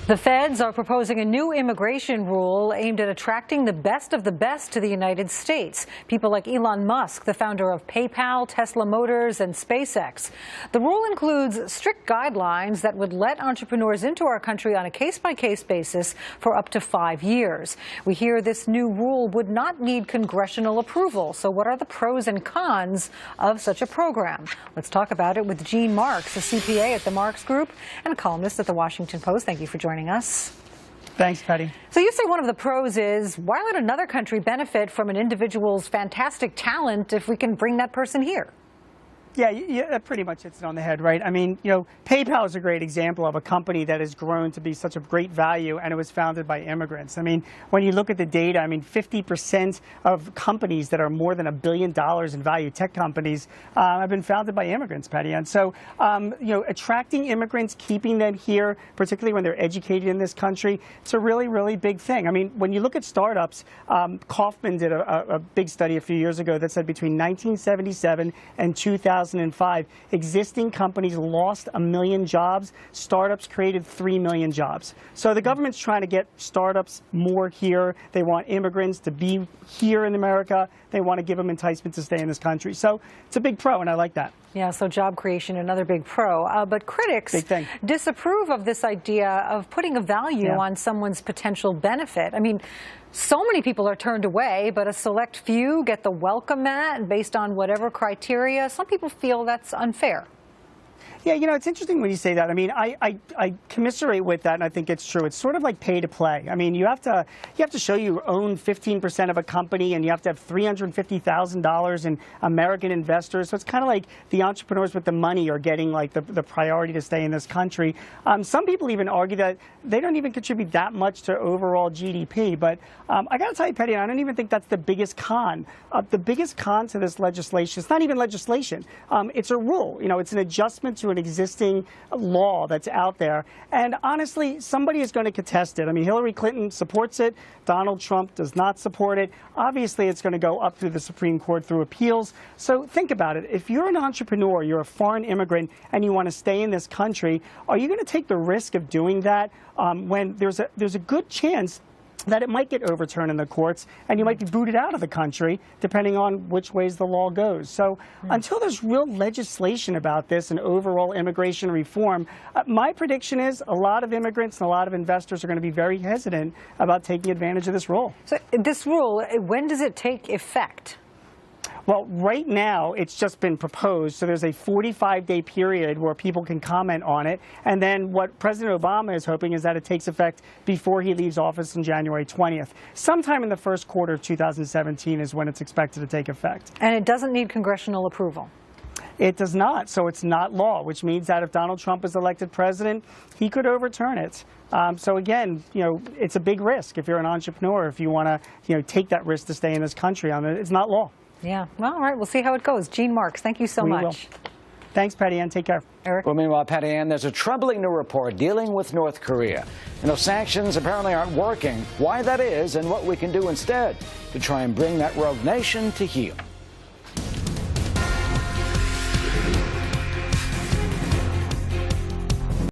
The feds are proposing a new immigration rule aimed at attracting the best of the best to the United States. People like Elon Musk, the founder of PayPal, Tesla Motors, and SpaceX. The rule includes strict guidelines that would let entrepreneurs into our country on a case-by-case basis for up to 5 years. We hear this new rule would not need congressional approval. So what are the pros and cons of such a program? Let's talk about it with Gene Marks, a CPA at the Marks Group and a columnist at the Washington Post. Thank you for joining us. Thanks, Patty. So you say one of the pros is, why let another country benefit from an individual's fantastic talent if we can bring that person here? Yeah, that pretty much hits it on the head, right? I mean, PayPal is a great example of a company that has grown to be such a great value, and it was founded by immigrants. I mean, when you look at the data, 50% of companies that are more than $1 billion in value, tech companies, have been founded by immigrants, Patty. And so, attracting immigrants, keeping them here, particularly when they're educated in this country, it's a really, really big thing. I mean, when you look at startups, Kaufman did a big study a few years ago that said between 1977 and 2005, existing companies lost 1 million jobs. Startups created 3 million jobs. So the government's trying to get startups more here. They want immigrants to be here in America. They want to give them enticement to stay in this country. So it's a big pro, and I like that. Yeah, so job creation, another big pro. But critics disapprove of this idea of putting a value on someone's potential benefit. I mean, so many people are turned away, but a select few get the welcome mat based on whatever criteria. Some people feel that's unfair. Yeah, it's interesting when you say that. I mean, I commiserate with that, and I think it's true. It's sort of like pay to play. I mean, you have to show you own 15% of a company, and you have to have $350,000 in American investors. So it's kind of like the entrepreneurs with the money are getting like the priority to stay in this country. Some people even argue that they don't even contribute that much to overall GDP. But I got to tell you, Petty, I don't even think that's the biggest con. The biggest con to this legislation, it's not even legislation. It's a rule. It's an adjustment to an existing law that's out there. And honestly, somebody is going to contest it. I mean, Hillary Clinton supports it. Donald Trump does not support it. Obviously, it's going to go up through the Supreme Court through appeals. So think about it. If you're an entrepreneur, you're a foreign immigrant, and you want to stay in this country, are you going to take the risk of doing that when there's a good chance that it might get overturned in the courts and you might be booted out of the country depending on which ways the law goes. So until there's real legislation about this and overall immigration reform, my prediction is a lot of immigrants and a lot of investors are going to be very hesitant about taking advantage of this rule. So this rule, when does it take effect? Well, right now, it's just been proposed, so there's a 45-day period where people can comment on it, and then what President Obama is hoping is that it takes effect before he leaves office on January 20th. Sometime in the first quarter of 2017 is when it's expected to take effect. And it doesn't need congressional approval? It does not, so it's not law, which means that if Donald Trump is elected president, he could overturn it. So again, it's a big risk if you're an entrepreneur, if you want to, take that risk to stay in this country. It's not law. Yeah. Well, all right. We'll see how it goes. Gene Marks, thank you so much. Will. Thanks, Patty Ann. Take care. Eric? Well, meanwhile, Patty Ann, there's a troubling new report dealing with North Korea. Sanctions apparently aren't working. Why that is and what we can do instead to try and bring that rogue nation to heel.